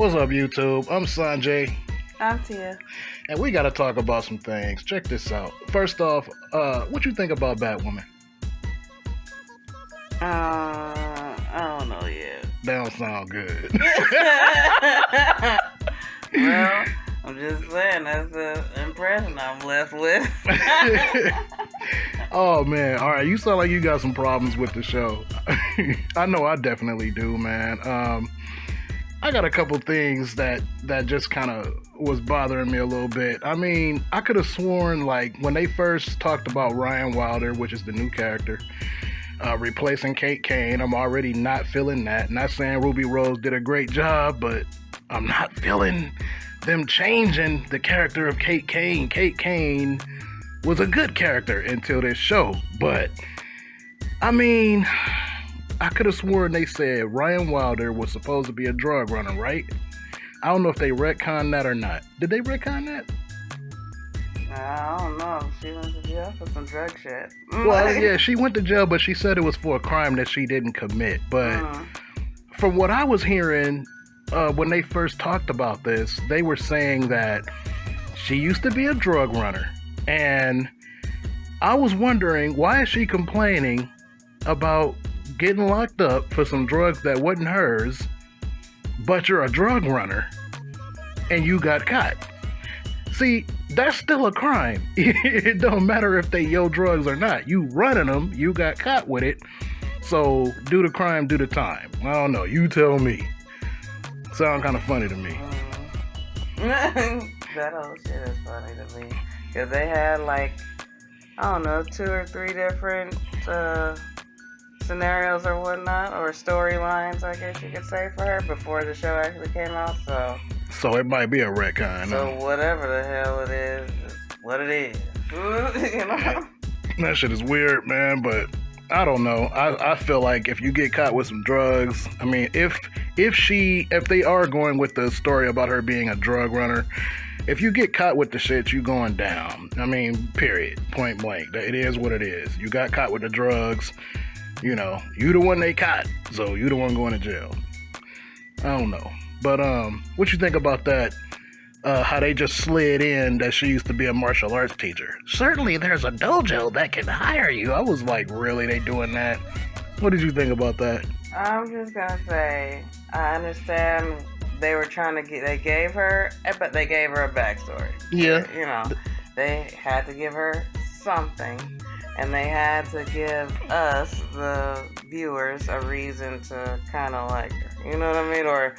What's up, YouTube? I'm Sanjay, I'm Tia. and we gotta talk about some things. Check this out. First off, what you think about Batwoman? I don't know yet. That don't sound good. Well, I'm just saying that's the impression I'm left with. Oh man, all right. You sound like you got some problems with the show. I know I definitely do, man. I got a couple things that just kind of was bothering me a little bit. I mean, I could have sworn like when they first talked about Ryan Wilder, which is the new character, replacing Kate Kane, I'm already not feeling that. Not saying Ruby Rose did a great job, but I'm not feeling them changing the character of Kate Kane. Kate Kane was a good character until this show, but I mean, I could have sworn they said Ryan Wilder was supposed to be a drug runner, right? I don't know if they retconned that or not. Did they retcon that? I don't know. She went to jail for some drug shit. Well, yeah, she went to jail, but she said it was for a crime that she didn't commit. But from what I was hearing, when they first talked about this, they were saying that she used to be a drug runner. And I was wondering, why is she complaining about getting locked up for some drugs that wasn't hers, but you're a drug runner and you got caught? See, that's still a crime. It don't matter if they your drugs or not. You running them, you got caught with it. So do the crime, do the time. I don't know. You tell me. Sound kind of funny to me. That whole shit is funny to me. Because they had like, I don't know, 2 or 3 different scenarios or whatnot, or storylines, I guess you could say, for her before the show actually came out. So it might be a retcon. So whatever the hell it is what it is. You know? That shit is weird, man, but I don't know. I feel like if you get caught with some drugs, I mean, if they are going with the story about her being a drug runner, if you get caught with the shit, you going down. I mean, period. Point blank. It is what it is. You got caught with the drugs. You know, you the one they caught, so you the one going to jail. I don't know. But what you think about that? How they just slid in that she used to be a martial arts teacher. Certainly there's a dojo that can hire you. I was like, really? They doing that? What did you think about that? I'm just gonna say, I understand they were trying to they gave her a backstory. Yeah. You know, they had to give her something, and they had to give us, the viewers, a reason to kind of like her. You know what I mean? Or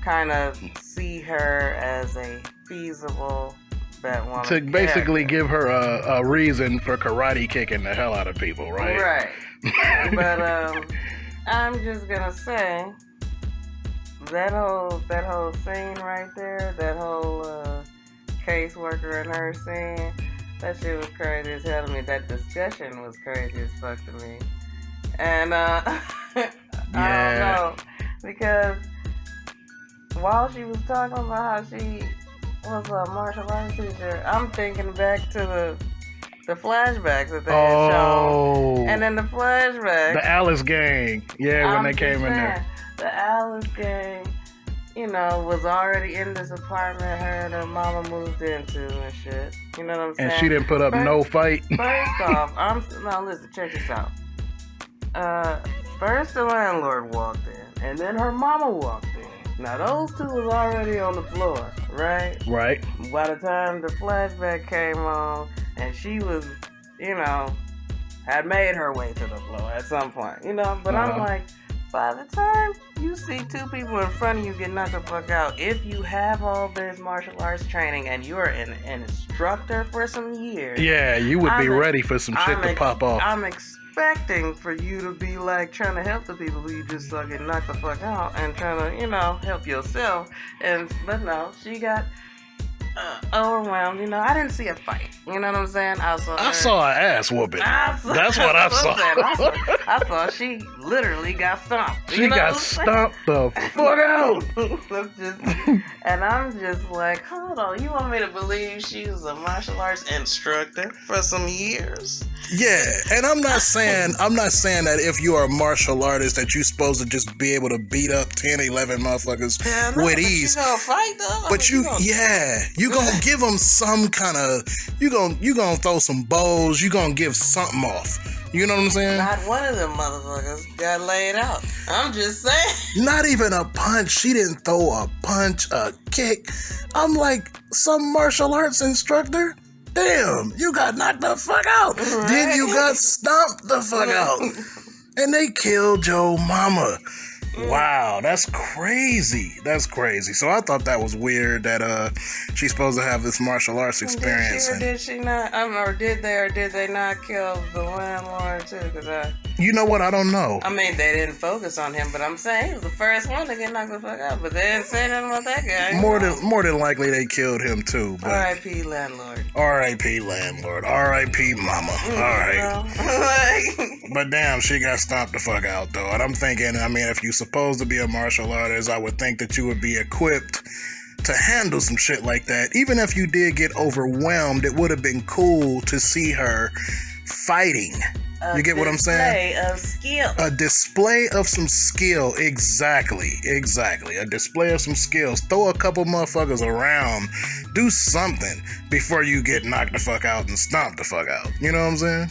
kind of see her as a feasible Batwoman. To basically give her a reason for karate kicking the hell out of people, right? Right. But I'm just gonna say that whole scene right there, that whole caseworker and her scene, that shit was crazy as hell to me. That discussion was crazy as fuck to me. And I don't know, because while she was talking about how she was a martial arts teacher, I'm thinking back to the flashbacks that they had shown. And then the flashbacks, the Alice gang. Yeah, when they came in there. The Alice gang, you know, was already in this apartment her and her mama moved into and shit. You know what I'm saying? And she didn't put up no fight. First off, now listen, check this out. First the landlord walked in, and then her mama walked in. Now those two was already on the floor, right? Right. By the time the flashback came on, and she was, you know, had made her way to the floor at some point, you know? But I'm like, by the time you see 2 people in front of you get knocked the fuck out, if you have all this martial arts training and you're an instructor for some years, yeah, you would be ready for some shit to pop off. I'm expecting for you to be like trying to help the people who you just saw get knocked the fuck out and trying to, you know, help yourself. But no, she got overwhelmed. I didn't see a fight. You know what I'm saying? I saw an ass whooping. That's what I saw. I saw she literally got stomped. She got stomped the fuck out. And I'm just like, hold on. You want me to believe she was a martial arts instructor for some years? Yeah, and I'm not saying that if you are a martial artist that you're supposed to just be able to beat up 10, 11 motherfuckers with ease. You gonna fight though? But you gonna give them some kind of, you gonna throw some bows, you gonna give something off. You know what I'm saying? Not one of them motherfuckers got laid out. I'm just saying. Not even a punch. She didn't throw a punch, a kick. I'm like, some martial arts instructor? Damn, you got knocked the fuck out. Right. Then you got stomped the fuck out. And they killed your mama. Wow, that's crazy. That's crazy. So I thought that was weird that she's supposed to have this martial arts experience. Did she not? Or did they not kill the landlord too? You know what? I don't know. I mean, they didn't focus on him, but I'm saying he was the first one to get knocked the fuck out. But they didn't say nothing about that guy. More than likely, they killed him too. R.I.P. landlord. R.I.P. landlord. R.I.P. mama. All right. But damn, she got stomped the fuck out though. And I'm thinking, I mean, if you're supposed to be a martial artist, I would think that you would be equipped to handle some shit like that. Even if you did get overwhelmed, it would have been cool to see her fighting. You get what I'm saying? A display of skill. A display of some skill. Exactly. A display of some skills. Throw a couple motherfuckers around. Do something before you get knocked the fuck out and stomped the fuck out. You know what I'm saying?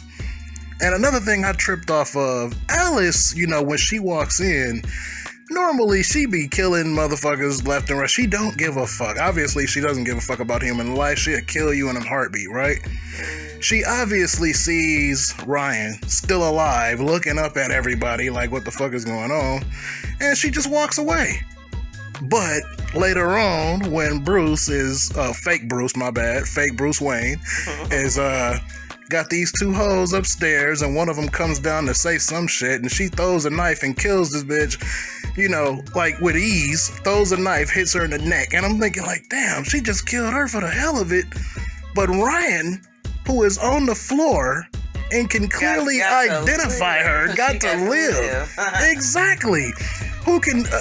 And another thing I tripped off of, Alice, when she walks in, normally she be killing motherfuckers left and right. She don't give a fuck. Obviously, she doesn't give a fuck about human life. She'll kill you in a heartbeat, right? She obviously sees Ryan still alive, looking up at everybody like, what the fuck is going on? And she just walks away. But later on, when Bruce is, fake Bruce Wayne, is, got these two hoes upstairs, and one of them comes down to say some shit, and she throws a knife and kills this bitch, like with ease, throws a knife, hits her in the neck. And I'm thinking like, damn, she just killed her for the hell of it. But Ryan, who is on the floor and can clearly identify her, got to live. Exactly.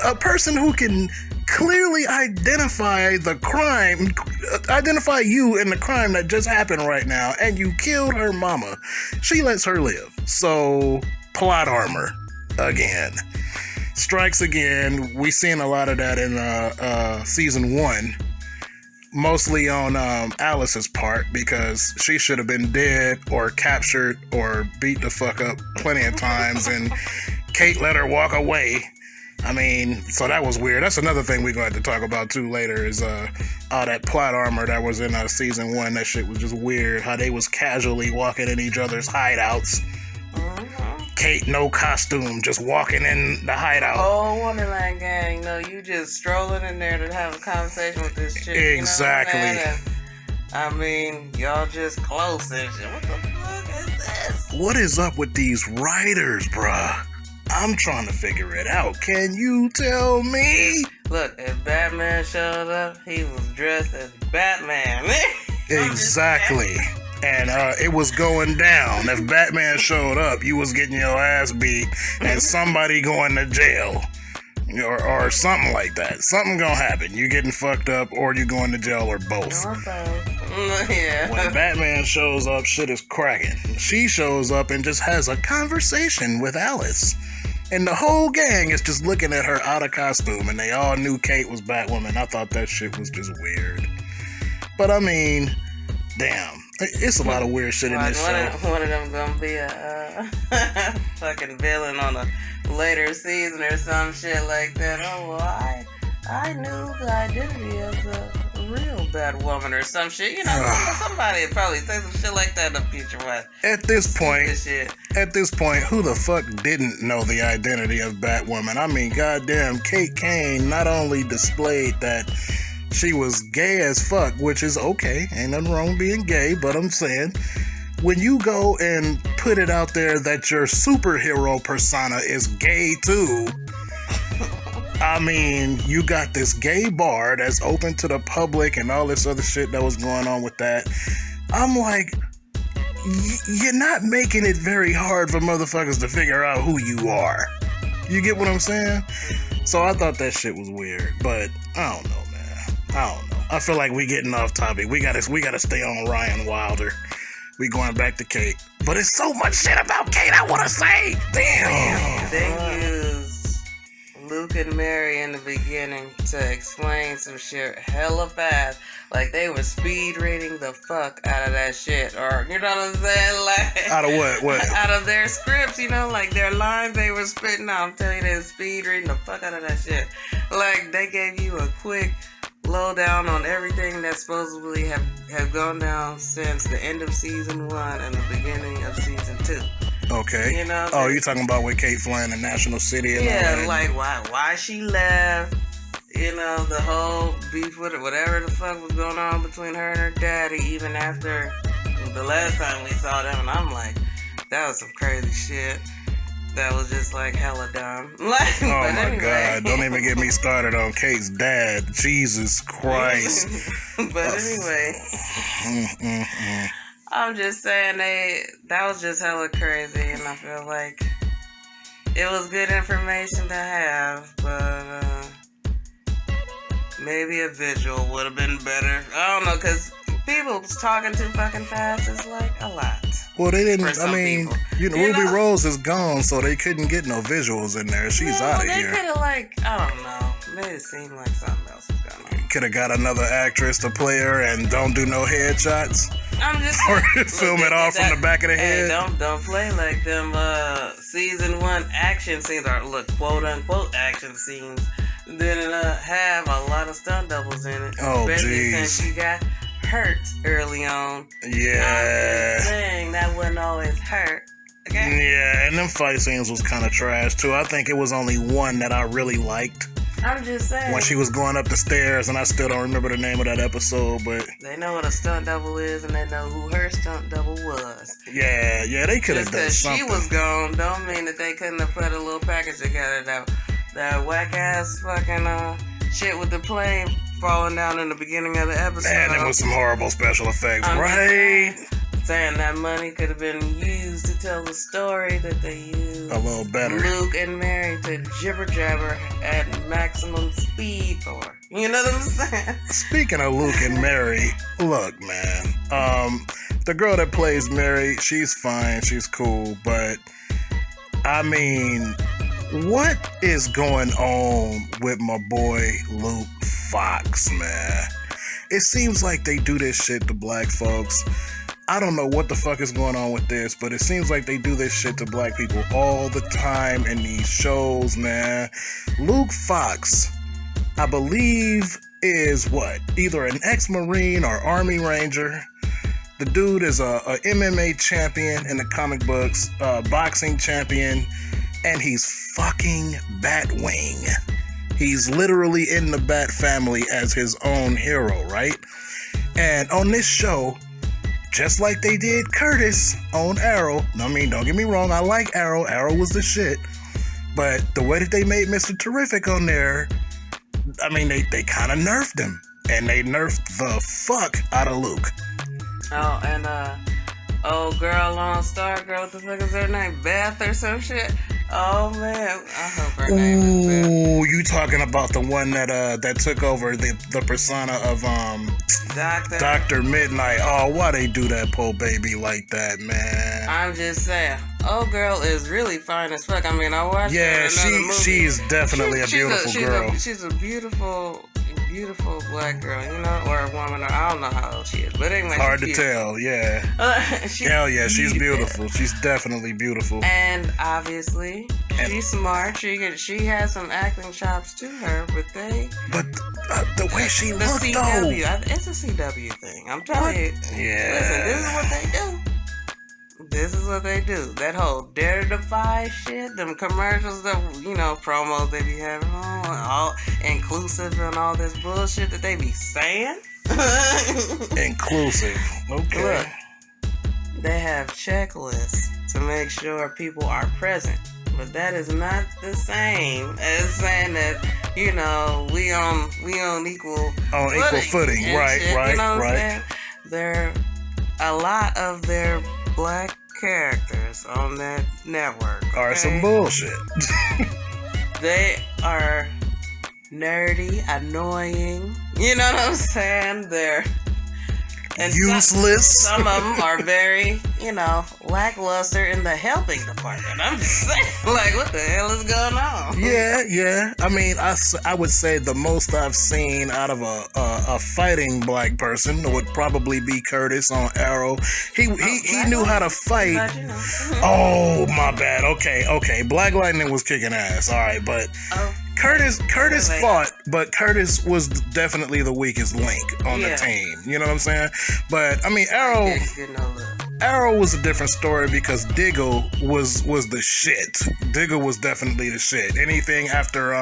A person who can clearly identify the crime, identify you in the crime that just happened right now, and you killed her mama. She lets her live. So, plot armor again. Strikes again. We seen a lot of that in season 1. Mostly on Alice's part, because she should have been dead or captured or beat the fuck up plenty of times, and Kate let her walk away. I mean, so that was weird. That's another thing we're going to have to talk about too later, is all that plot armor that was in season 1. That shit was just weird, how they was casually walking in each other's hideouts. Kate, no costume, just walking in the hideout. Oh, Wonderland gang, you just strolling in there to have a conversation with this chick. Exactly. You know what I mean, y'all just close and shit. What the fuck is this? What is up with these writers, bruh? I'm trying to figure it out. Can you tell me? Look, if Batman showed up, he was dressed as Batman. Exactly. And it was going down. If Batman showed up, you was getting your ass beat and somebody going to jail. Or something like that. Something gonna happen. You getting fucked up or you going to jail or both. Yeah. When Batman shows up, shit is cracking. She shows up and just has a conversation with Alice. And the whole gang is just looking at her out of costume, and they all knew Kate was Batwoman. I thought that shit was just weird. But I mean, damn. It's a lot of weird shit in this show. One of them gonna be a fucking villain on a later season or some shit like that. Oh, well, I knew the identity of the real Batwoman or some shit. Somebody would probably say some shit like that in the future. What? At this point, who the fuck didn't know the identity of Batwoman? I mean, goddamn, Kate Kane not only displayed that she was gay as fuck, which is okay, ain't nothing wrong with being gay, but I'm saying, when you go and put it out there that your superhero persona is gay too, I mean, you got this gay bar that's open to the public and all this other shit that was going on with that. I'm like, you're not making it very hard for motherfuckers to figure out who you are. You get what I'm saying? So I thought that shit was weird, but I don't know, man. I don't know. I feel like we getting off topic. We gotta stay on Ryan Wilder. We going back to Kate. But it's so much shit about Kate I want to say. Damn. They used Luke and Mary in the beginning to explain some shit hella fast. Like they were speed reading the fuck out of that shit. Or, you know what I'm saying? Like, out of what? What? Out of their scripts, you know, like their lines they were spitting out. I'm telling you, they were speed reading the fuck out of that shit. Like they gave you a quick lowdown on everything that supposedly have gone down since the end of season 1 and the beginning of season 2. Okay. You know? Oh, you talking about with Kate flying to National City and all yeah, that? like why she left. You know, the whole beef with it, whatever the fuck was going on between her and her daddy, even after the last time we saw them, and I'm like, that was some crazy shit. That was just like hella dumb. Like, oh but my anyway. God! Don't even get me started on Kate's dad. Jesus Christ! But anyway, I'm just saying that was just hella crazy, and I feel like it was good information to have, but maybe a visual would have been better. I don't know, cause people talking too fucking fast is like a lot. Well, they didn't. For some I mean, people. Ruby Rose is gone, so they couldn't get no visuals in there. She's out of They here. could have I don't know, made it seem like something else was going on. Could have got another actress to play her and don't do no headshots. I'm just or film it off from the back of the head. Don't play like them season 1 action scenes or look quote unquote action scenes. Didn't have a lot of stunt doubles in it. Oh, especially jeez. since you got hurt early on. Yeah. I'm just saying that wouldn't always hurt. Okay? Yeah, and them fight scenes was kind of trash too. I think it was only one that I really liked. I'm just saying. When she was going up the stairs, and I still don't remember the name of that episode, but they know what a stunt double is, and they know who her stunt double was. Yeah, they could have done something. Just because she was gone, don't mean that they couldn't have put a little package together. That whack ass fucking shit with the plane falling down in the beginning of the episode. Man, there was some horrible special effects, right? Saying that money could have been used to tell the story that they used a little better. Luke and Mary to jibber jabber at maximum speed for. You know what I'm saying? Speaking of Luke and Mary, look, man. The girl that plays Mary, she's fine, she's cool, but I mean, what is going on with my boy Luke Fox, man? It seems like they do this shit to black folks. I don't know what the fuck is going on with this, but it seems like they do this shit to black people all the time in these shows, man. Luke Fox, I believe, is what? Either an ex-Marine or Army Ranger. The dude is a MMA champion in the comic books, boxing champion, and he's fucking Batwing. He's literally in the Bat family as his own hero, right? And on this show, just like they did Curtis on Arrow. I mean, don't get me wrong, I like Arrow. Arrow was the shit. But the way that they made Mr. Terrific on there, I mean, they kind of nerfed him. And they nerfed the fuck out of Luke. Oh, and old girl on Stargirl, what the fuck is her name? Beth or some shit? Oh man, I hope her name is Beth. Ooh, you talking about the one that took over the persona of Dr. Midnight. Oh, why they do that poor baby like that, man? I'm just saying, old girl is really fine as fuck. I mean, I watched her in another movie. She's definitely a beautiful girl. She's a beautiful black girl, you know, or a woman, or I don't know how old she is, but anyway, hard to tell, yeah. Hell yeah, she's beautiful. She's definitely beautiful. And obviously, she's smart. She has some acting chops to her, but the way she looked, CW, it's a CW thing. I'm telling you. Yeah. Listen, this is what they do. This is what they do. That whole Dare to Defy shit, them commercials, that, you know, promos they be having on, all inclusive and all this bullshit that they be saying. Inclusive. Okay. Look, they have checklists to make sure people are present But that is not the same as saying that, we on equal footing. and Right, shit, right, you know what right. I'm saying? A lot of their black characters on that network Are some bullshit. they are nerdy, annoying. You know what I'm saying? They're Useless. Some of them are very, lackluster in the helping department. I'm just saying, like, what the hell is going on? Yeah. I mean, I would say the most I've seen out of a fighting black person would probably be Curtis on Arrow. He knew how to fight. But, Oh, my bad. Okay. Black Lightning was kicking ass. All right, but Curtis fought, but Curtis was definitely the weakest link on the team. You know what I'm saying? But I mean, Arrow was a different story because Diggle was the shit. Diggle was definitely the shit. Anybody after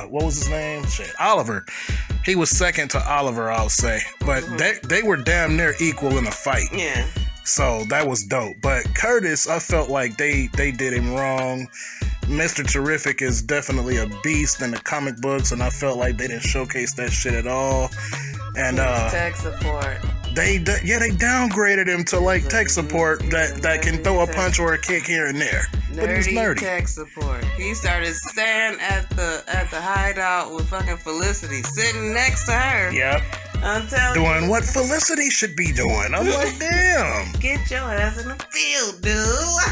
what was his name? Shit, Oliver. He was second to Oliver, I'll say. But they were damn near equal in the fight. Yeah. So that was dope. But Curtis, I felt like they did him wrong. Mr. Terrific is definitely a beast in the comic books, and I felt like they didn't showcase that shit at all. And tech support. They downgraded him to like tech support that can throw a punch or a kick here and there. But he was nerdy. Tech support. He started standing at the hideout with fucking Felicity sitting next to her. Yep. I'm telling you. Doing what Felicity should be doing. I'm like, damn. Get your ass in the field, dude.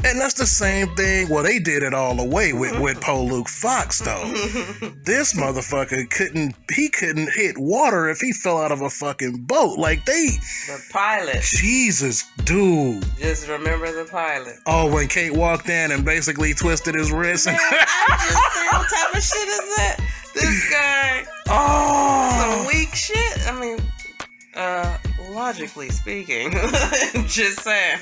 And that's the same thing. Well, they did it all the way with Poe Luke Fox, though. This motherfucker couldn't hit water if he fell out of a fucking boat. Like The pilot. Jesus, dude. Just remember the pilot. Oh, when Kate walked in and basically twisted his wrist. Man, I'm just saying, what type of shit is that? This guy. Oh. Some weak shit. I mean, logically speaking. Just saying.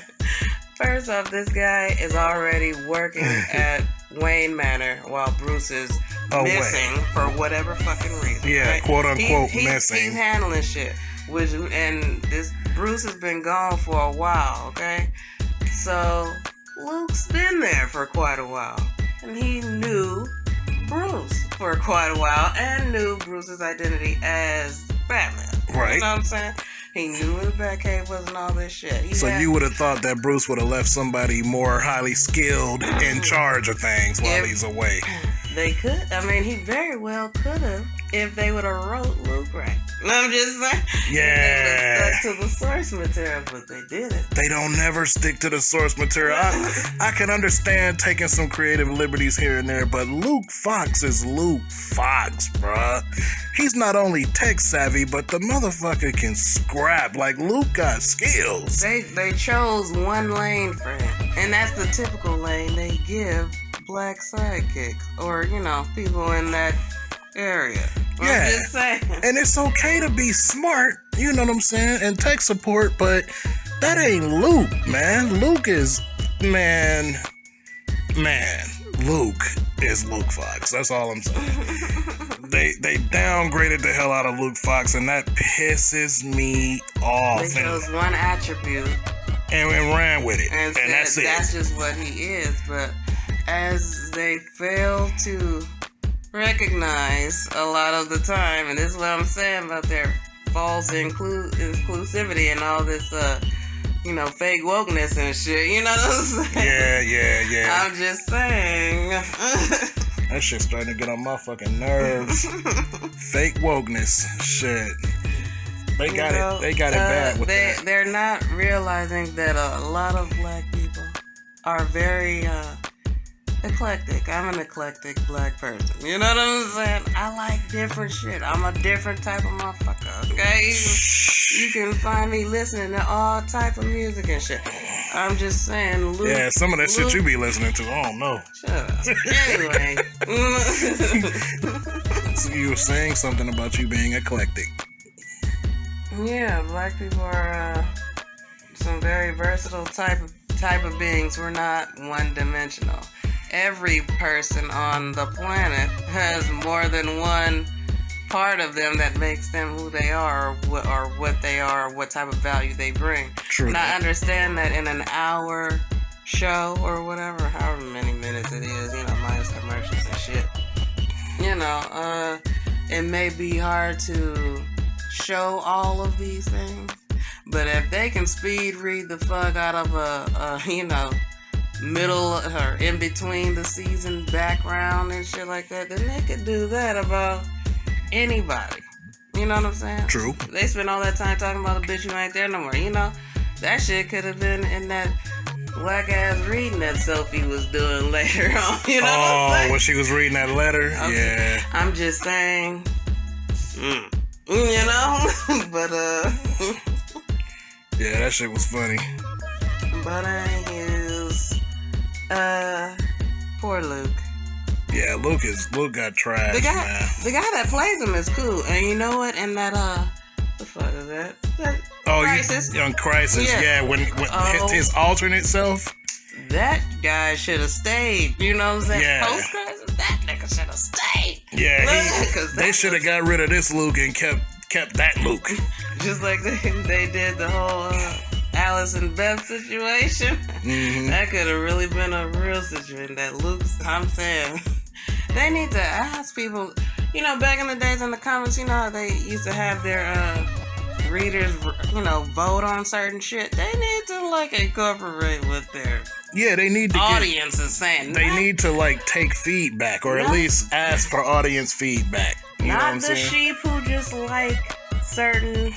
First off, this guy is already working at Wayne Manor while Bruce is missing for whatever fucking reason. Yeah, right? quote unquote missing. He's handling shit. And this Bruce has been gone for a while, okay? So Luke's been there for quite a while. And he knew Bruce for quite a while and knew Bruce's identity as Batman. Right. You know what I'm saying? He knew where the Batcave was and all this shit. You would have thought that Bruce would have left somebody more highly skilled in charge of things while he's away. They could. I mean, he very well could have if they would have wrote Luke right. I'm just saying. Yeah. They would have stuck to the source material, but they didn't. They don't never stick to the source material. I can understand taking some creative liberties here and there, but Luke Fox is Luke Fox, bruh. He's not only tech savvy, but the motherfucker can scrap. Like, Luke got skills. They chose one lane for him, and that's the typical lane they give black sidekicks or, people in that area. I'm just saying. And it's okay to be smart, you know what I'm saying, and tech support, but that ain't Luke, man. Luke is, Luke is Luke Fox. That's all I'm saying. They downgraded the hell out of Luke Fox, and that pisses me off. They chose one attribute and ran with it, and that's it. That's just what he is. But as they fail to recognize a lot of the time, and this is what I'm saying about their false inclusivity and all this, fake wokeness and shit. You know what I'm saying? Yeah. I'm just saying. That shit's starting to get on my fucking nerves. Fake wokeness, shit. They got it. They got it bad with that. They're not realizing that a lot of black people are very eclectic. I'm an eclectic black person. You know what I'm saying? I like different shit. I'm a different type of motherfucker, okay? You can find me listening to all type of music and shit. I'm just saying, Luke. Yeah, some of that shit you be listening to, I don't know. Shut up. Anyway. So you were saying something about you being eclectic. Yeah, black people are some very versatile type of beings. We're not one-dimensional. Every person on the planet has more than one part of them that makes them who they are, or what they are, or what type of value they bring. True. And I understand that in an hour show or whatever, however many minutes it is, minus commercials and shit. It may be hard to show all of these things, but if they can speed read the fuck out of a middle or in between the season background and shit like that, then they could do that about anybody. You know what I'm saying? True. They spend all that time talking about a bitch who ain't there no more. That shit could have been in that whack ass reading that Sophie was doing later on. You know what I'm saying? When she was reading that letter? Okay. Yeah. I'm just saying, but yeah, that shit was funny. But poor Luke. Yeah, Luke got trashed, man. The guy that plays him is cool, and you know what? And that the fuck is that? Crisis. On Crisis, yeah. When his alternate self. That guy should have stayed. You know what I'm saying? Yeah. Post Crisis, that nigga should have stayed. Yeah, they should have got rid of this Luke and kept that Luke. Just like they did the whole Alice and Beth situation. Mm-hmm. That could have really been a real situation. That Luke's, I'm saying, they need to ask people. Back in the days in the comics, how they used to have their readers, vote on certain shit. They need to incorporate with their they need to audience is saying. They need to take feedback or at least ask for audience feedback. You know what I'm saying? Sheep who just like certain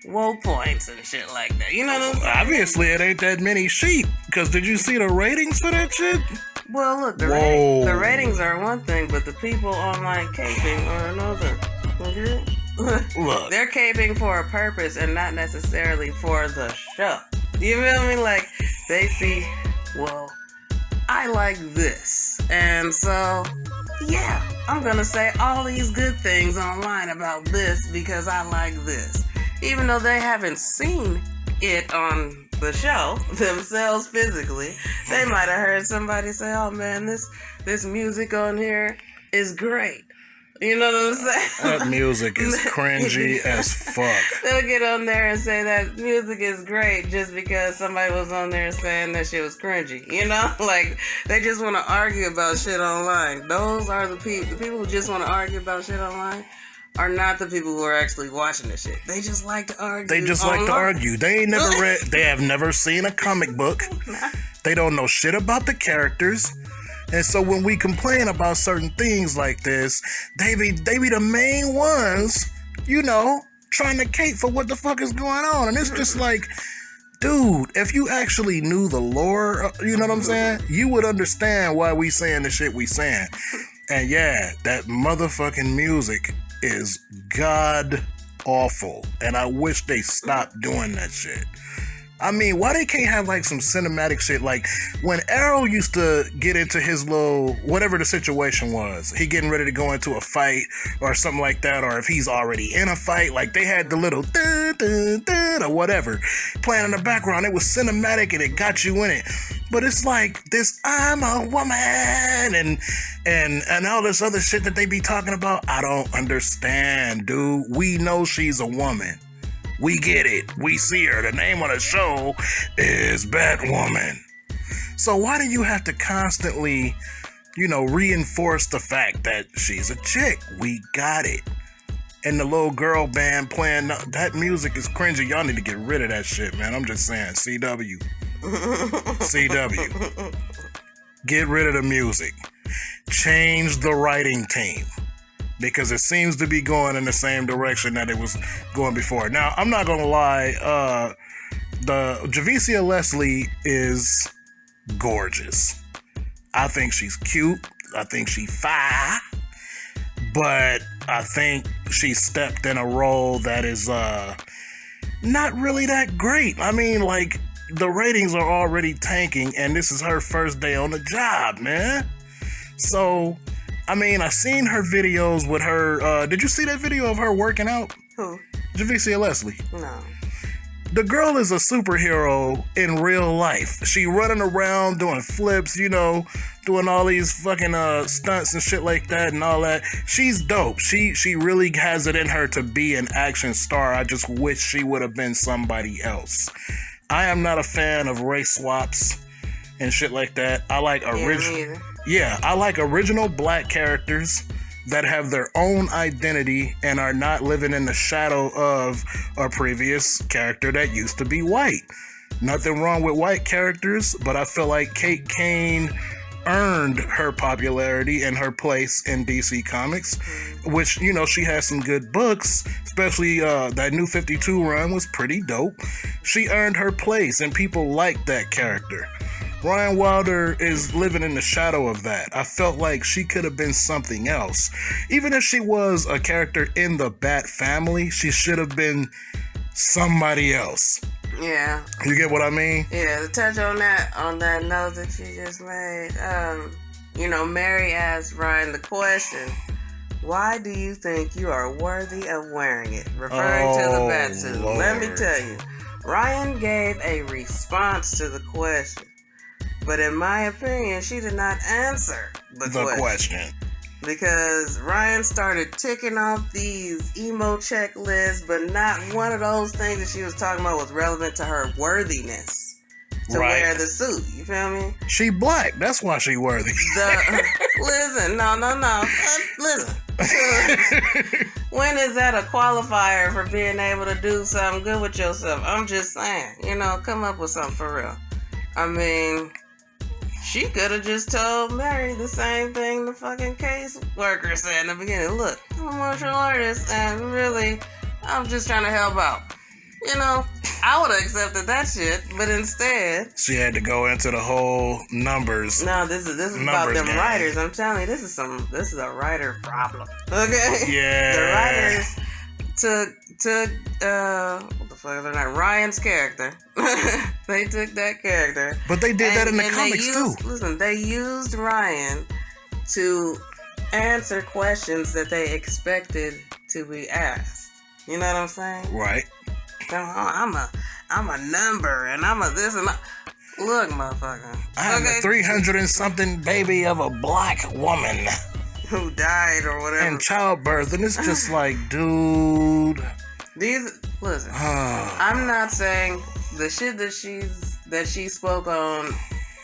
woe points and shit like that. You know what I'm saying? Obviously, it ain't that many sheep. Because did you see the ratings for that shit? Well, look, the ratings are one thing, but the people online caping are another. Okay? Look. They're caping for a purpose and not necessarily for the show. You feel me? They see, well, I like this. And so, yeah, I'm going to say all these good things online about this because I like this. Even though they haven't seen it on the show themselves physically, they might have heard somebody say, oh man, this music on here is great. You know what I'm saying? That music is cringy as fuck. They'll get on there and say that music is great just because somebody was on there saying that shit was cringy. They just want to argue about shit online. Those are the people who just want to argue about shit online are not the people who are actually watching this shit. They just like to argue. They just like to argue. They ain't never read. They have never seen a comic book. They don't know shit about the characters. And so when we complain about certain things like this, they be the main ones, trying to cape for what the fuck is going on. And it's just dude, if you actually knew the lore, you know what I'm saying? You would understand why we saying the shit we saying. And yeah, that motherfucking music is god awful. And I wish they stopped doing that shit. I mean, why they can't have some cinematic shit? When Arrow used to get into his little, whatever the situation was, he getting ready to go into a fight or something like that, or if he's already in a fight, they had the little dun, dun, dun, or whatever playing in the background. It was cinematic and it got you in it. But it's this I'm a woman and all this other shit that they be talking about. I don't understand, dude. We know she's a woman. We get it. We see her. The name of the show is Batwoman. So why do you have to constantly, reinforce the fact that she's a chick? We got it. And the little girl band playing that music is cringy. Y'all need to get rid of that shit, man. I'm just saying. CW. Get rid of the music. Change the writing team. Because it seems to be going in the same direction that it was going before. Now, I'm not going to lie. The Javicia Leslie is gorgeous. I think she's cute. I think she's fine. But I think she stepped in a role that is not really that great. I mean, the ratings are already tanking, and this is her first day on the job, man. So... I mean, I seen her videos with her, did you see that video of her working out? Who? Javicia Leslie. No. The girl is a superhero in real life. She running around doing flips, doing all these fucking stunts and shit like that and all that. She's dope. She really has it in her to be an action star. I just wish she would have been somebody else. I am not a fan of race swaps. and shit like that. I like original. neither. Yeah, I like original black characters that have their own identity and are not living in the shadow of a previous character that used to be white. Nothing wrong with white characters, but I feel like Kate Kane earned her popularity and her place in DC Comics, which, you know, she has some good books, especially that New 52 run was pretty dope. She earned her place and people like that character. Ryan Wilder is living in the shadow of that. I felt like she could have been something else. Even if she was a character in the Bat family, she should have been somebody else. Yeah. You get what I mean? Yeah, to touch on that note that you just made, you know, Mary asked Ryan the question, why do you think you are worthy of wearing it? Referring to the Batsuit. Lord. Let me tell you, Ryan gave a response to the question. But in my opinion, she did not answer the question. Because Ryan started ticking off these emo checklists, but not one of those things that she was talking about was relevant to her worthiness to wear the suit. You feel me? She black. That's why she worthy. Listen, no. Listen. When is that a qualifier for being able to do something good with yourself? I'm just saying, you know, come up with something for real. I mean, she could have just told Mary the same thing the fucking case worker said in the beginning. Look, I'm a martial artist and really, I'm just trying to help out. You know, I would have accepted that shit, but instead... She had to go into the whole numbers. No, this is about them writers. I'm telling you, this is a writer problem. Okay? Yeah. The writers took what the fuck is her name? Ryan's character. They took that character. But they did that in the comics too. Listen, they used Ryan to answer questions that they expected to be asked. You know what I'm saying? Right. I'm a number and I'm a this and that. Look, motherfucker. I'm a 300 and something baby of a black woman who died or whatever. And childbirth, and it's just like, dude. Listen, I'm not saying the shit that she spoke on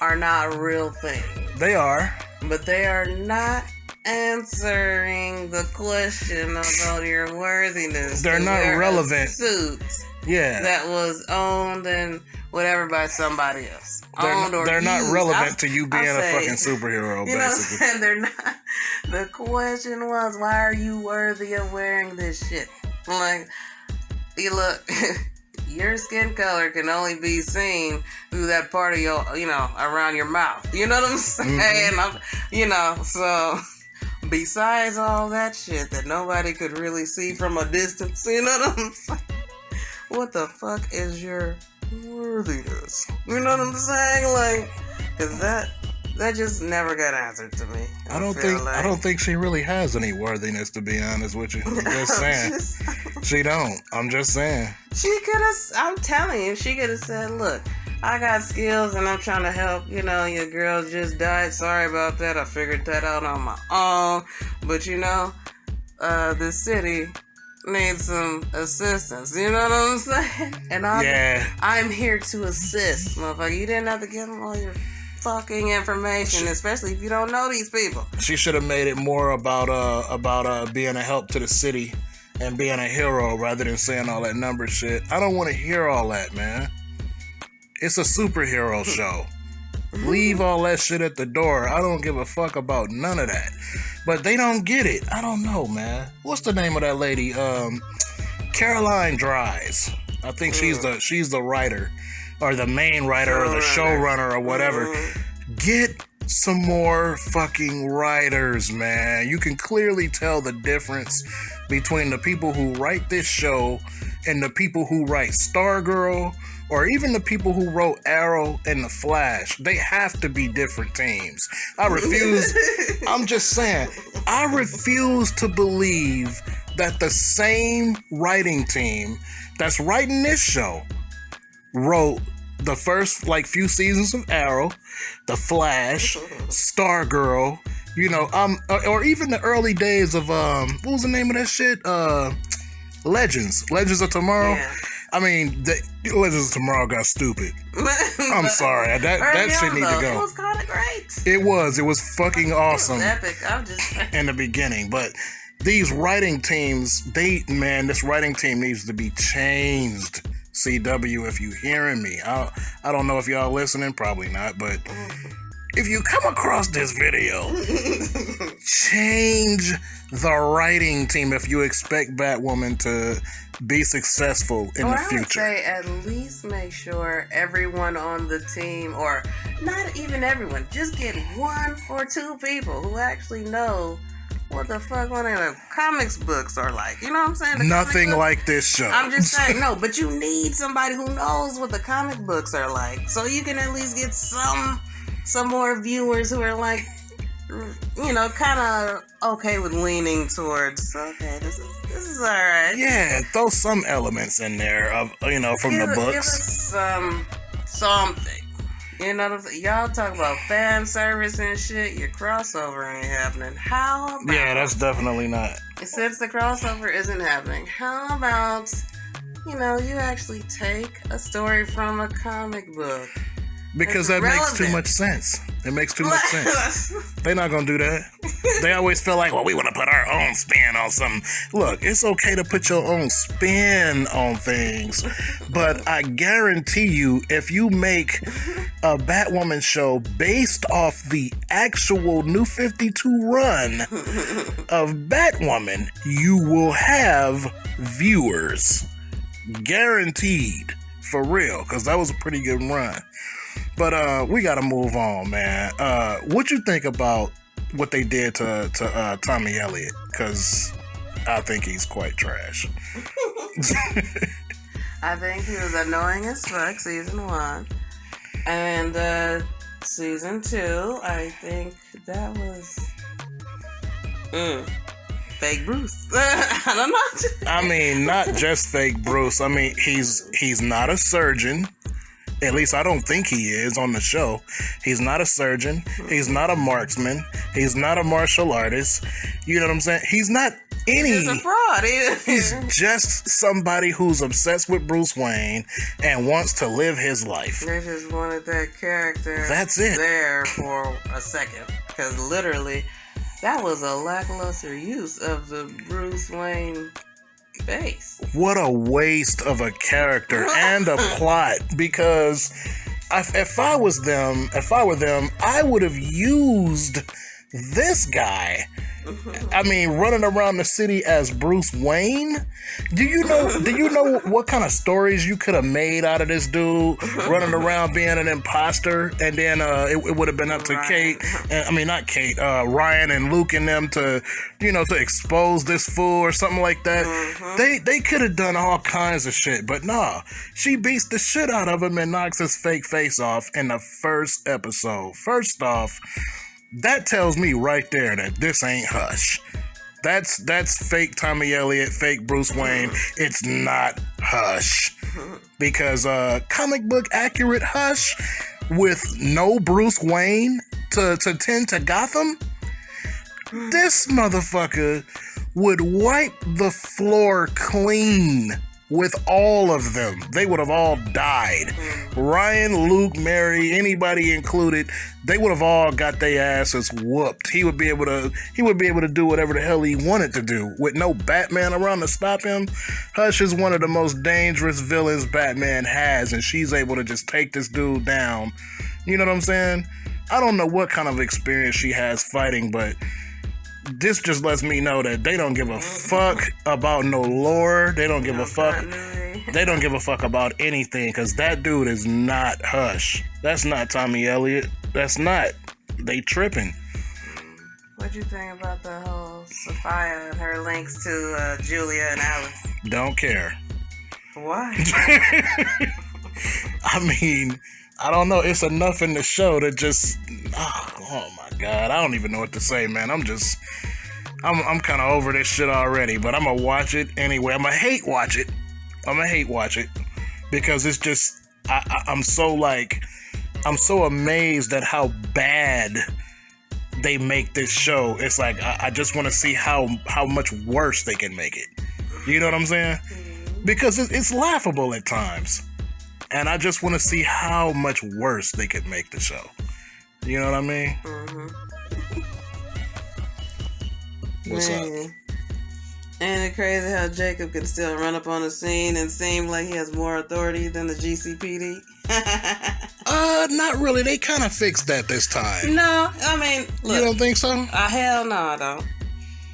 are not real things. They are. But they are not answering the question about your worthiness. They're not relevant. Suits. Yeah. That was owned and whatever by somebody else. They're not relevant to you being a fucking superhero, you basically. Know what I'm saying? They're not. The question was, why are you worthy of wearing this shit? Like, you look, your skin color can only be seen through that part of your, you know, around your mouth. You know what I'm saying? Mm-hmm. So besides all that shit that nobody could really see from a distance, you know what I'm saying? What the fuck is your worthiness? You know what I'm saying? Like, cause that just never got answered to me. I don't think she really has any worthiness, to be honest with you. I'm just saying. She don't. I'm just saying. She could have, I'm telling you, she could have said, look, I got skills and I'm trying to help, you know, your girl just died. Sorry about that. I figured that out on my own. But you know, this city needs some assistance. You know what I'm saying? And I'm here to assist, motherfucker. You didn't have to give them all your fucking information, especially if you don't know these people. She should have made it more about being a help to the city and being a hero rather than saying all that number shit. I don't want to hear all that, man. It's a superhero show. Leave all that shit at the door. I don't give a fuck about none of that. But they don't get it. I don't know, man. What's the name of that lady? Caroline Dries. I think she's the writer, or the main writer, or the showrunner, or whatever. Get some more fucking writers, man. You can clearly tell the difference between the people who write this show and the people who write Stargirl, or even the people who wrote Arrow and The Flash. They have to be different teams. I refuse. I'm just saying, I refuse to believe that the same writing team that's writing this show wrote the first few seasons of Arrow, The Flash, Stargirl, you know, or even the early days of what was the name of that shit? Legends of Tomorrow. Yeah. I mean, Legends of Tomorrow got stupid. I'm sorry. That shit need to go. It was kind of great. It was fucking awesome. It was epic. I'm just in the beginning, but these writing teams, this writing team needs to be changed. CW, if you hearing me, I don't know if y'all listening, probably not, but if you come across this video, change the writing team if you expect Batwoman to be successful in the future. I would say at least make sure everyone on the team, or not even everyone, just get 1 or 2 people who actually know what the fuck one of the comics books are like. You know what I'm saying? Nothing like this show. I'm just saying, no, but you need somebody who knows what the comic books are like, so you can at least get some more viewers who are like, you know, kind of okay with leaning towards, okay, this is all right. Yeah, throw some elements in there of, you know, from the books. Give us something. You know what I'm saying? Y'all talk about fan service and shit. Your crossover ain't happening. How about... Yeah, that's definitely not. Since the crossover isn't happening, how about, you know, you actually take a story from a comic book? Because that makes too much sense. It makes too much sense. They're not going to do that. They always feel like, well, we want to put our own spin on something. Look, it's okay to put your own spin on things. But I guarantee you, if you make a Batwoman show based off the actual New 52 run of Batwoman, you will have viewers. Guaranteed. For real. Because that was a pretty good run. But we gotta move on, man. What you think about what they did to Tommy Elliott? Because I think he's quite trash. I think he was annoying as fuck, season 1. And season 2, I think that was fake Bruce. I don't know. I mean, not just fake Bruce. I mean, he's not a surgeon. At least I don't think he is on the show. He's not a surgeon. He's not a marksman. He's not a martial artist. You know what I'm saying? He's not any... He's a fraud. He's just somebody who's obsessed with Bruce Wayne and wants to live his life. They just wanted that character That's it. there for a second. Because literally, that was a lackluster use of the Bruce Wayne face. What a waste of a character and a plot, because if I were them, I would have used this guy. I mean, running around the city as Bruce Wayne. Do you know what kind of stories you could have made out of this dude running around being an imposter? And then it would have been up to Ryan and Luke and them to expose this fool or something like that. Mm-hmm. They could have done all kinds of shit, but nah, she beats the shit out of him and knocks his fake face off in the first episode. First off, that tells me right there that this ain't Hush. That's fake Tommy Elliott, fake Bruce Wayne. It's not Hush. Because comic book accurate Hush with no Bruce Wayne to tend to Gotham, this motherfucker would wipe the floor clean with all of them. They would have all died. Ryan, Luke, Mary, anybody included, they would have all got their asses whooped. He would be able to do whatever the hell he wanted to do with no Batman around to stop him. Hush is one of the most dangerous villains Batman has, and she's able to just take this dude down. You know what I'm saying? I don't know what kind of experience she has fighting, but this just lets me know that they don't give a fuck about no lore. They don't give a fuck. They don't give a fuck about anything, because that dude is not Hush. That's not Tommy Elliott. That's not. They tripping. What'd you think about the whole Sophia and her links to Julia and Alice? Don't care. Why? I mean, I don't know. It's enough in the show to just... Oh my God. I don't even know what to say, man. I'm kind of over this shit already, but I'm going to watch it anyway. I'm going to hate watch it because it's just... I'm so amazed at how bad they make this show. It's like, I just want to see how much worse they can make it. You know what I'm saying? Because it's laughable at times. And I just want to see how much worse they could make the show. You know what I mean? Mm-hmm. What's up? Ain't it crazy how Jacob can still run up on the scene and seem like he has more authority than the GCPD? Not really. They kind of fixed that this time. No, I mean, look, You don't think so? hell no, I don't.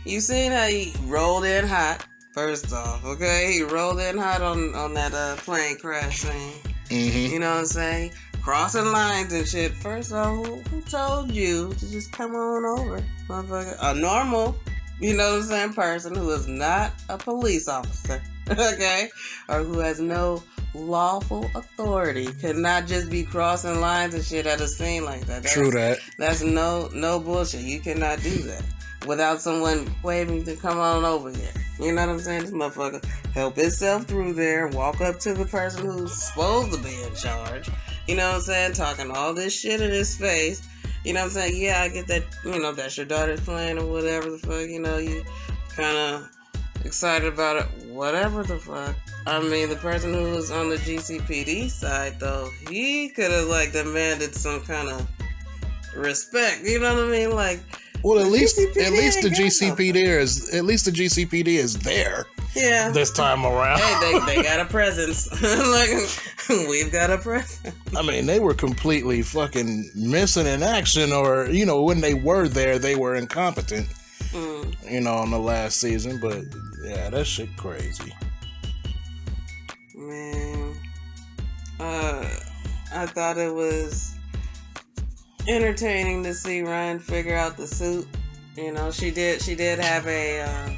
You seen how he rolled in hot, first off, okay? He rolled in hot on that plane crash scene. Mm-hmm. You know what I'm saying? Crossing lines and shit. First off, who told you to just come on over, motherfucker? A normal, you know what I'm saying, person who is not a police officer, okay? Or who has no lawful authority cannot just be crossing lines and shit at a scene like that. True that. That's no bullshit. You cannot do that without someone waving to come on over here. You know what I'm saying? This motherfucker help himself through there, walk up to the person who's supposed to be in charge. You know what I'm saying? Talking all this shit in his face. You know what I'm saying? Yeah, I get that, you know, that's your daughter's playing or whatever the fuck. You know, you kind of excited about it. Whatever the fuck. I mean, the person who was on the GCPD side, though, he could have, like, demanded some kind of respect. You know what I mean? Like, Well, at least the GCPD GCPD is there. Yeah. This time around. Hey, they got a presence. Like, we've got a presence. I mean, they were completely fucking missing in action, or, you know, when they were there, they were incompetent. You know, on the last season, but yeah, that shit crazy. Man, I thought it was entertaining to see Ryan figure out the suit. You know, she did have a,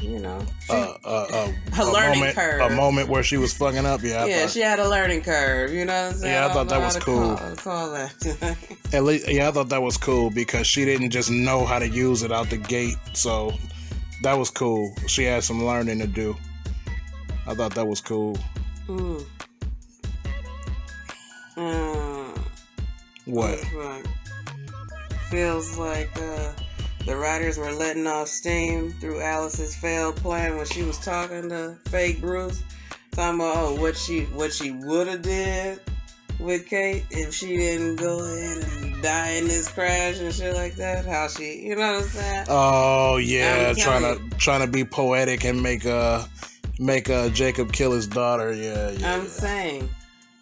you know, a learning curve. A moment where she was fucking up, yeah. She had a learning curve, you know what I'm saying? Yeah, I thought that was cool. Call that. At least, yeah, I thought that was cool because she didn't just know how to use it out the gate, so that was cool. She had some learning to do. I thought that was cool. What? Feels like the writers were letting off steam through Alice's failed plan when she was talking to fake Bruce, talking about what she would have did with Kate if she didn't go ahead and die in this crash and shit like that. How she, you know what I'm saying? Oh yeah, trying to be poetic and make Jacob kill his daughter. Yeah. I'm saying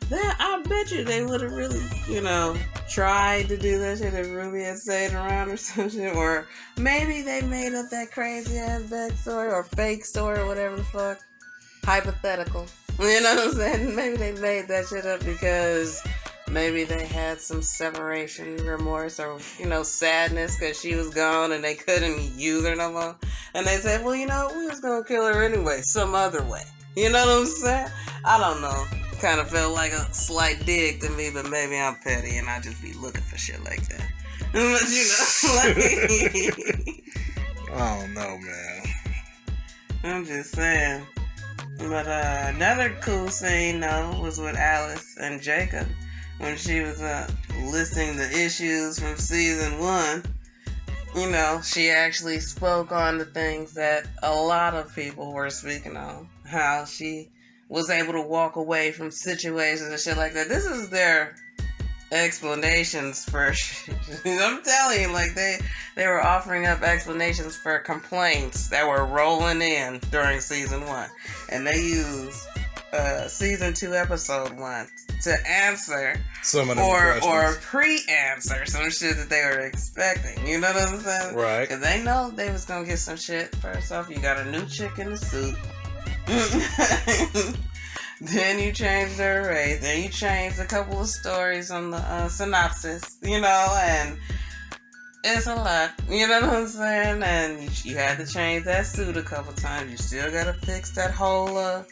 that I bet you they would have really, you know, tried to do that shit if Ruby had stayed around or some shit, or maybe they made up that crazy ass backstory or fake story or whatever the fuck. Hypothetical. You know what I'm saying? Maybe they made that shit up because maybe they had some separation remorse or, you know, sadness because she was gone and they couldn't use her no more. And they said, well, you know, we was going to kill her anyway, some other way. You know what I'm saying? I don't know. Kind of felt like a slight dig to me, but maybe I'm petty and I just be looking for shit like that. But, you know, like... I don't know, man. I'm just saying. But another cool scene, though, was with Alice and Jacob when she was listing the issues from season 1. You know, she actually spoke on the things that a lot of people were speaking on. How she was able to walk away from situations and shit like that. This is their explanations for shit. I'm telling you, like, they were offering up explanations for complaints that were rolling in during season 1. And they used season 2 episode 1 to answer some of them or pre-answer some shit that they were expecting. You know what I'm saying? Right. Because they know they was gonna get some shit. First off, you got a new chick in the suit. Then you changed her race. Then you changed a couple of stories on the synopsis, you know, and it's a lot, you know what I'm saying? And you had to change that suit a couple times. You still gotta fix that whole,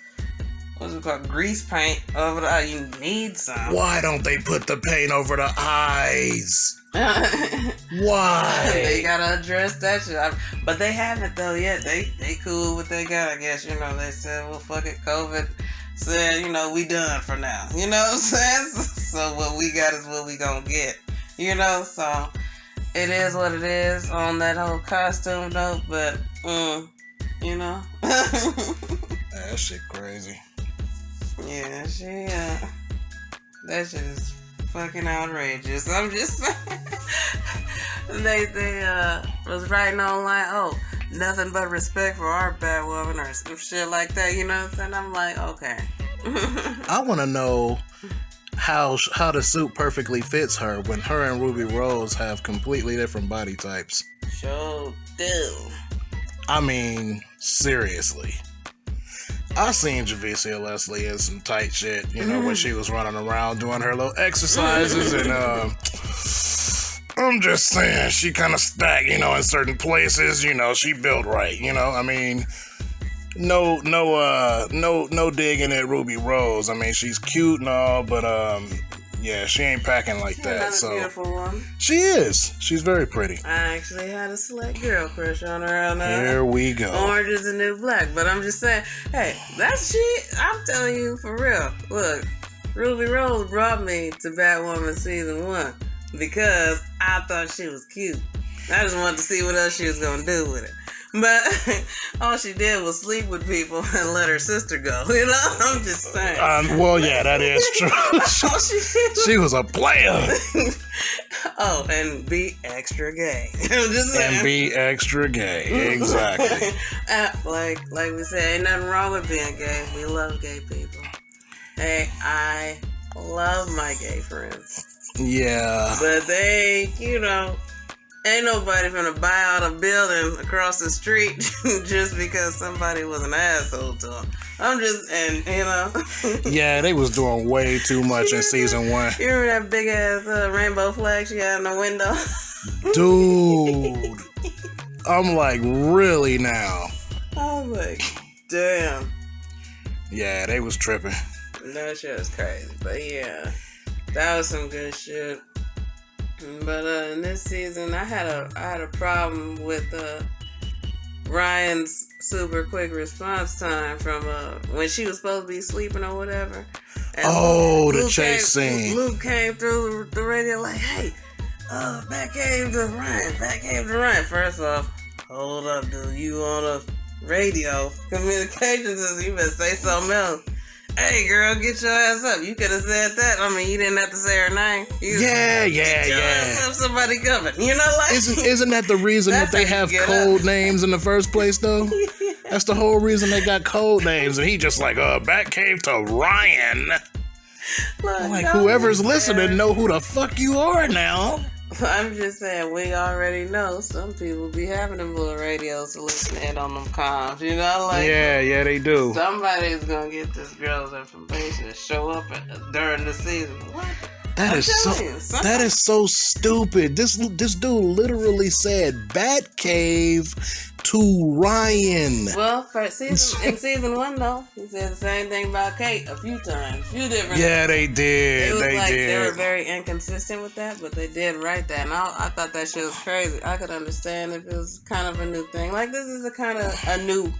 what's it called, grease paint over the eye. You need some. Why don't they put the paint over the eyes? Why? They gotta address that shit. But they haven't though yet. They cool with what they got, I guess. You know, they said, well, fuck it, COVID said, you know, we done for now. You know what I'm saying? So what we got is what we gonna get. You know, so it is what it is on that whole costume note, but, you know. That shit crazy. Yeah, that shit is fucking outrageous. I'm just saying. they was writing online, oh, nothing but respect for our Batwoman or some shit like that, you know what I'm saying? I'm like, okay. I want to know how the suit perfectly fits her when her and Ruby Rose have completely different body types. Sure do. I mean, seriously. I seen Javicia Leslie in some tight shit, you know, when she was running around doing her little exercises, and I'm just saying, she kind of stacked, you know, in certain places, you know, she built right, you know, I mean, no digging at Ruby Rose. I mean, she's cute and all, but yeah, she ain't packing like that. So beautiful woman. She is. She's very pretty. I actually had a select girl crush on her on Here we go. Orange is the New Black. But I'm just saying, hey, that's shit. I'm telling you for real. Look, Ruby Rose brought me to Batwoman season 1 because I thought she was cute. I just wanted to see what else she was gonna do with it. But all she did was sleep with people and let her sister go. You know, I'm just saying. Well, yeah, that is true. She was a player. Oh, and be extra gay. I'm just saying. And be extra gay, exactly. Like we said, ain't nothing wrong with being gay. We love gay people. Hey, I love my gay friends. Yeah. But they, you know, ain't nobody finna buy out a building across the street just because somebody was an asshole to them. I'm just, and you know. Yeah, they was doing way too much in season 1. You remember that big ass rainbow flag she had in the window? Dude. I'm like, really now? I'm like, damn. Yeah, they was tripping. That shit was crazy. But yeah, that was some good shit. But in this season, I had a problem with Ryan's super quick response time from when she was supposed to be sleeping or whatever. And the chase scene. Luke came through the radio like, hey, Batcave to Ryan. First off, hold up, dude. You on a radio communications, you better say something else. Hey, girl, get your ass up. You could have said that. I mean, you didn't have to say her name. Get your ass up, somebody coming. You know, like... Isn't that the reason that they have code names in the first place, though? Yeah. That's the whole reason they got code names. And he just like, Batcave to Ryan. Like, whoever's listening know who the fuck you are now. I'm just saying, we already know some people be having them little radios to listen in on them comms, you know? Like, yeah, they do. Somebody's gonna get this girl's information and show up during the season. What? That is so stupid. This dude literally said Batcave to Ryan. Well, in season 1 though, he said the same thing about Kate a few times, few different. Yeah, they did. It was they were very inconsistent with that, but they did write that, and I thought that shit was crazy. I could understand if it was kind of a new thing. Like this is a new,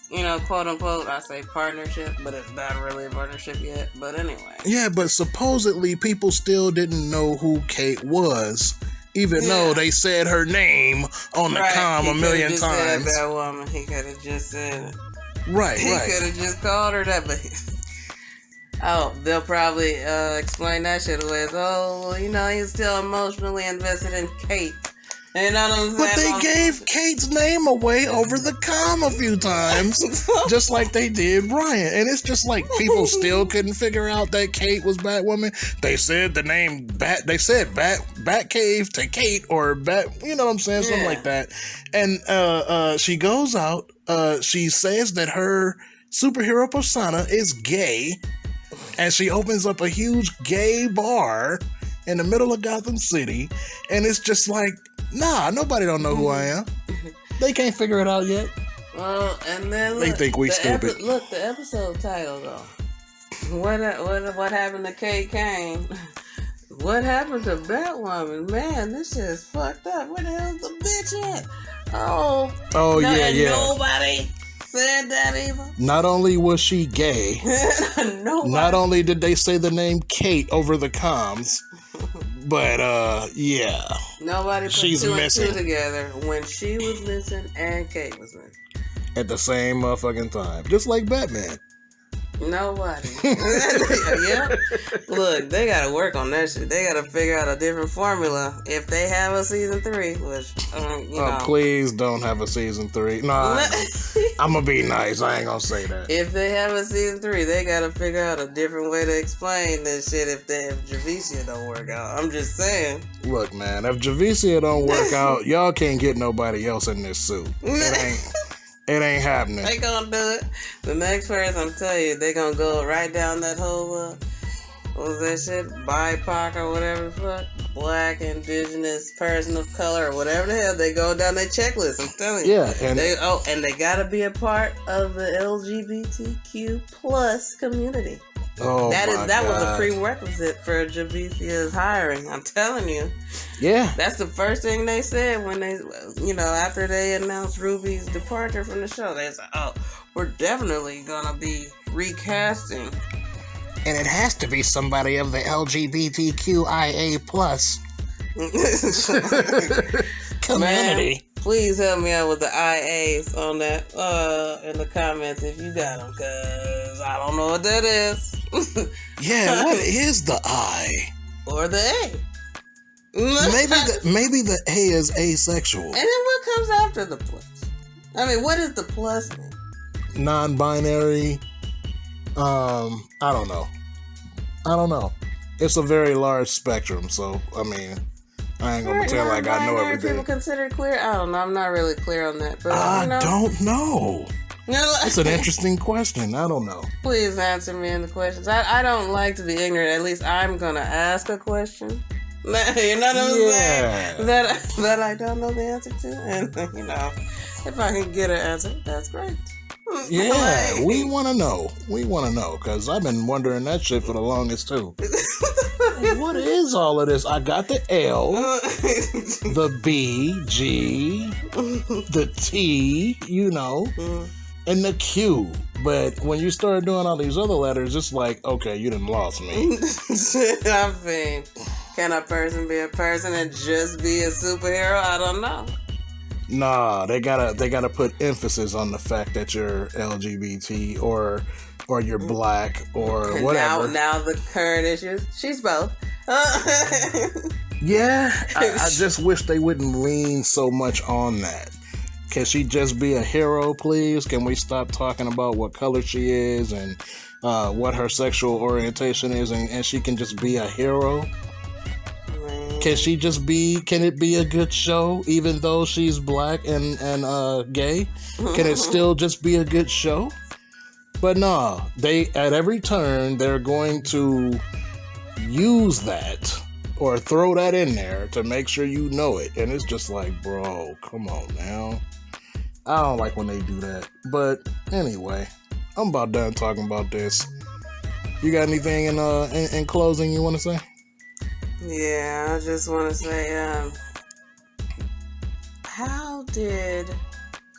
you know, quote unquote, I say partnership, but it's not really a partnership yet. But anyway. Yeah, but supposedly people still didn't know who Kate was, even though they said her name on the comm a million times. That woman, he could have just said it. Right. He could have just called her that, but they'll probably explain that shit away as, well, you know, he's still emotionally invested in Kate. You know what I'm saying? But they gave Kate's name away over the comm a few times, just like they did Brian. And it's just like people still couldn't figure out that Kate was Batwoman. They said the name Batcave to Kate or you know what I'm saying? Something like that. And she goes out, she says that her superhero persona is gay, and she opens up a huge gay bar in the middle of Gotham City, and it's just like, nah, nobody don't know who I am. They can't figure it out yet. Well, and then they think we stupid. Look, the episode title though. What happened to Kate Kane? What happened to Batwoman? Man, this shit is fucked up. Where the hell's the bitch at? Yeah. Nobody said that either. Not only was she gay, not only did they say the name Kate over the comms, but yeah. Nobody put she's two missing. And two together when she was missing and Kate was missing. At the same motherfucking time. Just like Batman. Nobody. Yeah. Look, they gotta work on that shit. They gotta figure out a different formula if they have a season 3, which you know. Please don't have a season 3. No, I'm gonna be nice. I ain't gonna say that. If they have a season 3, they gotta figure out a different way to explain this shit if Javicia don't work out. I'm just saying. Look, man, if Javicia don't work out, y'all can't get nobody else in this suit. It ain't happening. They gonna do it. The next person, I'm telling you, they gonna go right down that whole, what was that shit? BIPOC or whatever the fuck? Black, indigenous, person of color, or whatever the hell. They go down their checklist, I'm telling you. Yeah. And they gotta be a part of the LGBTQ plus community. Oh, that was a prerequisite for Javicia's hiring. I'm telling you. Yeah. That's the first thing they said when they, after they announced Ruby's departure from the show. They said, "Oh, we're definitely gonna be recasting, and it has to be somebody of the LGBTQIA plus community." Man, please help me out with the IAs on that in the comments if you got them, cause I don't know what that is. Yeah, what is the I? Or the A? maybe the A is asexual. And then what comes after the plus? I mean, what does the plus mean? Non-binary. I don't know. It's a very large spectrum, so I mean, I ain't gonna pretend like I know everything. People consider queer? I don't know. I'm not really clear on that. But I don't know. That's an interesting question. I don't know. Please answer me in the questions. I don't like to be ignorant. At least I'm gonna ask a question. You know what I'm saying? That I don't know the answer to, and if I can get an answer, that's great. Yeah, we want to know. Because I've been wondering that shit for the longest, too. What is all of this? I got the L, the B, G, the T, and the Q. But when you start doing all these other letters, it's like, okay, you done lost me. I mean, can a person be a person and just be a superhero? I don't know. Nah, they gotta put emphasis on the fact that you're LGBT or you're black or whatever. Now the current issues, she's both. Yeah, I just wish they wouldn't lean so much on that. Can she just be a hero, please? Can we stop talking about what color she is and what her sexual orientation is, and she can just be a hero? Can it be a good show even though she's black and gay? Can it still just be a good show? But no, at every turn they're going to use that or throw that in there to make sure you know it. And it's just like, bro, come on now. I don't like when they do that. But anyway, I'm about done talking about this. You got anything in closing you want to say? Yeah, I just want to say, how did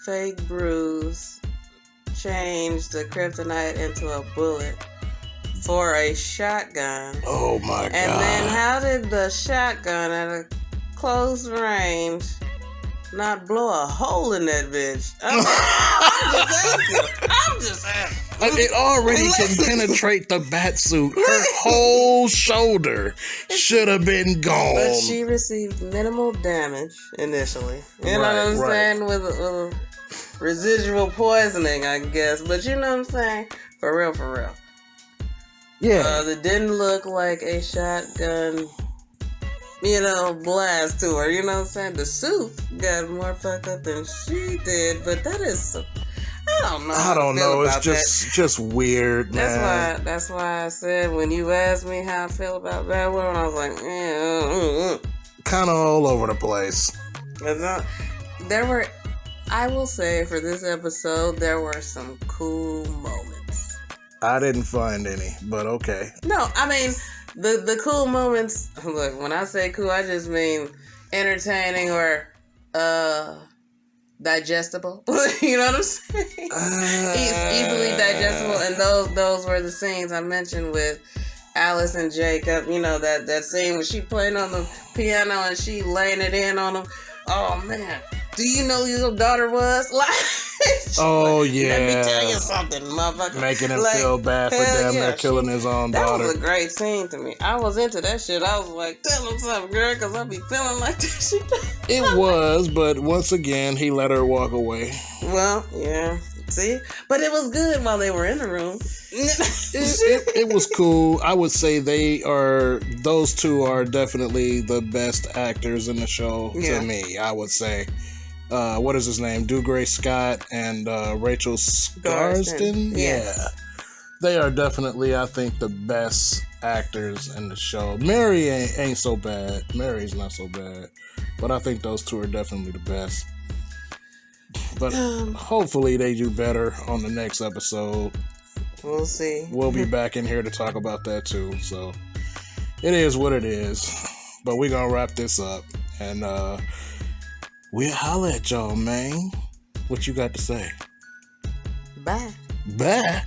Fake Bruce change the kryptonite into a bullet for a shotgun? Oh my God. And then how did the shotgun at a close range not blow a hole in that bitch? I'm just asking. It already can penetrate the bat suit. Her whole shoulder should have been gone. But she received minimal damage initially. You know what I'm saying? With a residual poisoning, I guess. But you know what I'm saying? For real. Yeah. It didn't look like a shotgun, blast to her. You know what I'm saying? The suit got more fucked up than she did. But that is I don't know. It's just weird, man. That's why I said when you asked me how I feel about Batwoman, I was like, kind of all over the place. I will say for this episode, there were some cool moments. I didn't find any, but okay. No, I mean the cool moments. Look, when I say cool, I just mean entertaining or digestible. You know what I'm saying? Easily digestible. And those were the scenes I mentioned with Alice and Jacob. That scene when she playing on the piano and she laying it in on him. Oh man, do you know who your daughter was? Like, Oh, Let yeah. me tell you something, motherfucker. Making him feel bad for hell damn yeah, near killing his own That daughter. was a great scene to me. I was into that shit. I was like, tell him something, girl, because I be feeling like this shit. It was, but once again, he let her walk away. Well, yeah. See? But it was good while they were in the room. It was cool. I would say those two are definitely the best actors in the show to me, I would say. What is his name? Dougray Scott and Rachel Scarsden? Yes. Yeah. They are definitely, I think, the best actors in the show. Mary ain't so bad. Mary's not so bad. But I think those two are definitely the best. But hopefully they do better on the next episode. We'll see. We'll be back in here to talk about that too. So it is what it is. But we're going to wrap this up. And we'll holler at y'all, man. What you got to say? Bye. Bye.